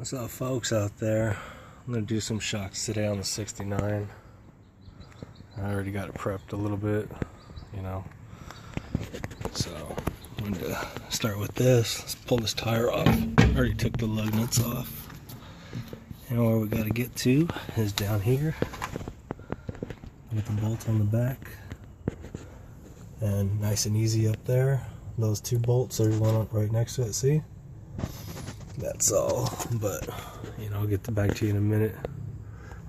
What's up, folks out there? I'm gonna do some shocks today on the 69. I already got it prepped a little bit, so I'm going to start with this. Let's pull this tire off. Already took the lug nuts off, and where we got to get to is down here with the bolt on the back, and nice and easy up there. Those two bolts, there's one right next to it, see? That's all, but I'll get back to you in a minute.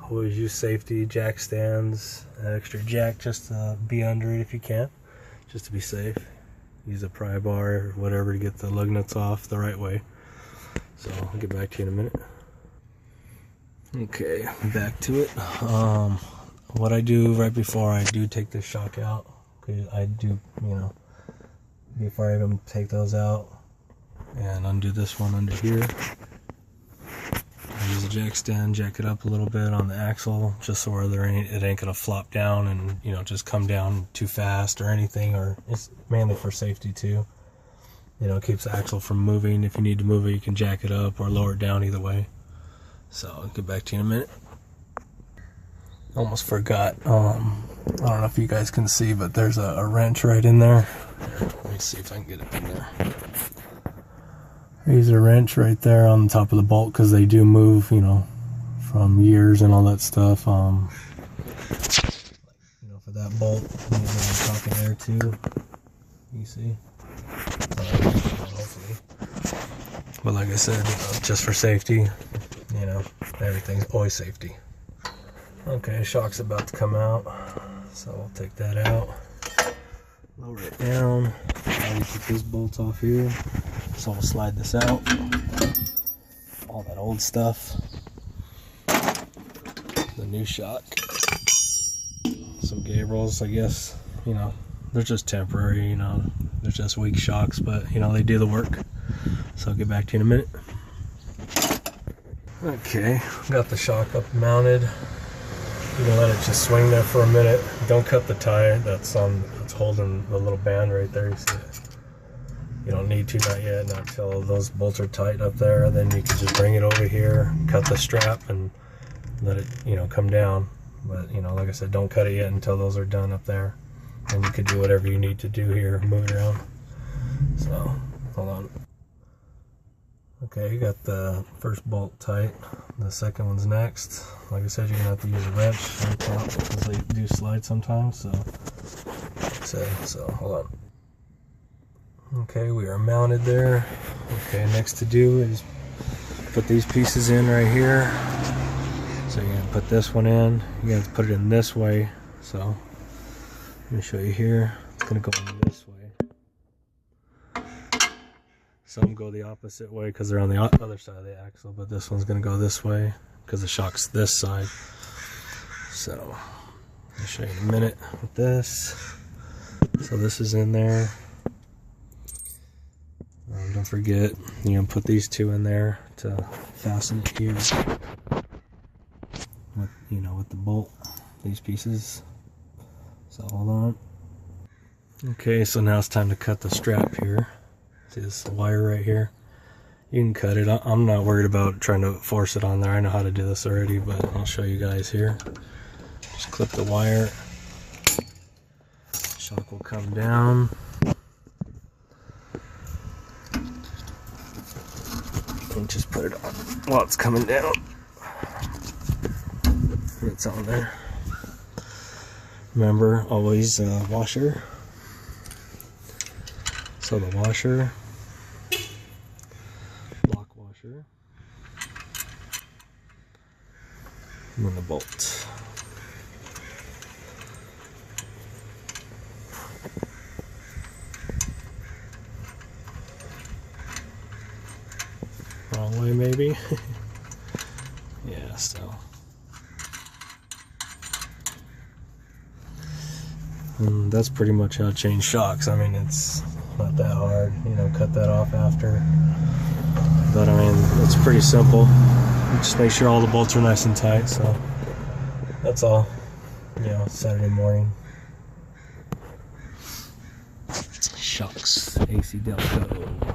Always use safety jack stands, an extra jack just to be under it if you can, just to be safe. Use a pry bar or whatever to get the lug nuts off the right way. So I'll get back to you in a minute. Okay, back to it. What I do right before I do take this shock out, because I do, before I even take those out, and undo this one under here. I use a jack stand, jack it up a little bit on the axle, just so it ain't gonna flop down and just come down too fast or anything. Or it's mainly for safety too. It keeps the axle from moving. If you need to move it, you can jack it up or lower it down, either way. So I'll get back to you in a minute. Almost forgot. I don't know if you guys can see, but there's a wrench right in there. Let me see if I can get it in there. I use a wrench right there on the top of the bolt because they do move, from years and all that stuff. For that bolt, use it on top of there too. You see? Hopefully. But like I said, just for safety, everything's always safety. Okay, shock's about to come out, so we'll take that out. Lower it down. I'll get these bolts off here. So we'll slide this out. All that old stuff. The new shock. Some Gabriels, I guess. They're just temporary, they're just weak shocks, but they do the work. So I'll get back to you in a minute. Okay, got the shock up mounted. You can let it just swing there for a minute. Don't cut the tie that's holding the little band right there. You see it? You don't need to, not yet, not until those bolts are tight up there. Then you can just bring it over here, cut the strap, and let it, come down. But, like I said, don't cut it yet until those are done up there. And you can do whatever you need to do here, move it around. So, hold on. Okay, you got the first bolt tight. The second one's next. Like I said, you're gonna have to use a wrench on top because they do slide sometimes. So hold on. Okay, we are mounted there. Okay, next to do is put these pieces in right here. So you're gonna put this one in. You have to put it in this way. So let me show you here. It's gonna go in this way. Some go the opposite way because they're on the other side of the axle, but this one's gonna go this way because the shock's this side. So I'll show you in a minute with this. So this is in there. Don't forget, put these two in there to fasten it here with, with the bolt, these pieces. So hold on. Okay, so now it's time to cut the strap here. See this wire right here? You can cut it. I'm not worried about trying to force it on there. I know how to do this already, but I'll show you guys here. Just clip the wire. Shock will come down. And just put it on while it's coming down. It's on there. Remember, always washer. So the washer, lock washer, and then the bolt. Wrong way, maybe. Yeah, so. And that's pretty much how to change shocks. I mean, it's not that hard, cut that off after. But I mean, it's pretty simple. Just make sure all the bolts are nice and tight. So that's all. Saturday morning. Shocks, AC Delco.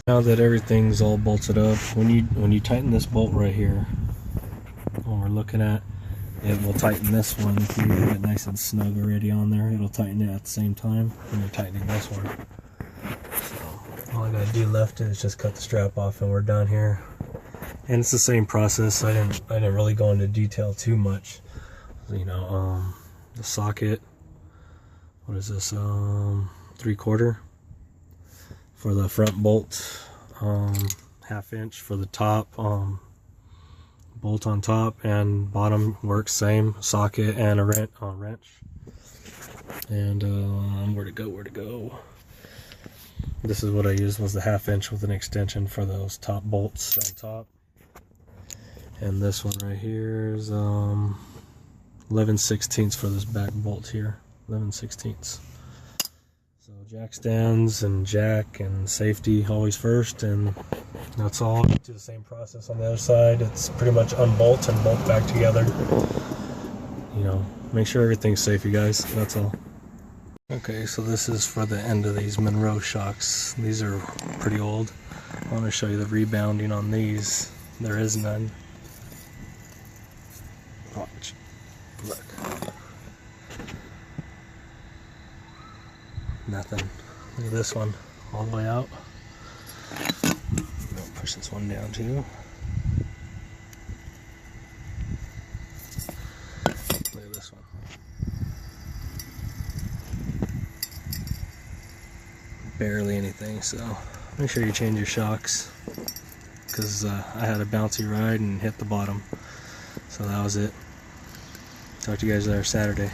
Now that everything's all bolted up, when you tighten this bolt right here, when we're looking at, it will tighten this one. If you get it nice and snug already on there, it'll tighten it at the same time when you're tightening this one. So all I gotta do left is just cut the strap off and we're done here. And it's the same process. I didn't really go into detail too much. You know, the socket, what is this, 3/4 for the front bolt, 1/2 inch for the top bolt on top, and bottom works same, socket and a wrench. And where to go, this is what I used, was the 1/2 inch with an extension for those top bolts on top. And this one right here is 11/16 for this back bolt here, 11/16. So jack stands and jack and safety always first, and that's all. Do the same process on the other side. It's pretty much unbolt and bolt back together. You know, make sure everything's safe, you guys. That's all. Okay, so this is for the end of these Monroe shocks. These are pretty old. I want to show you the rebounding on these. There is none. Watch. Look. Nothing. Look at this one, all the way out. I'll push this one down too. Look at this one. Barely anything, so make sure you change your shocks, because I had a bouncy ride and hit the bottom. So that was it. Talk to you guys there Saturday.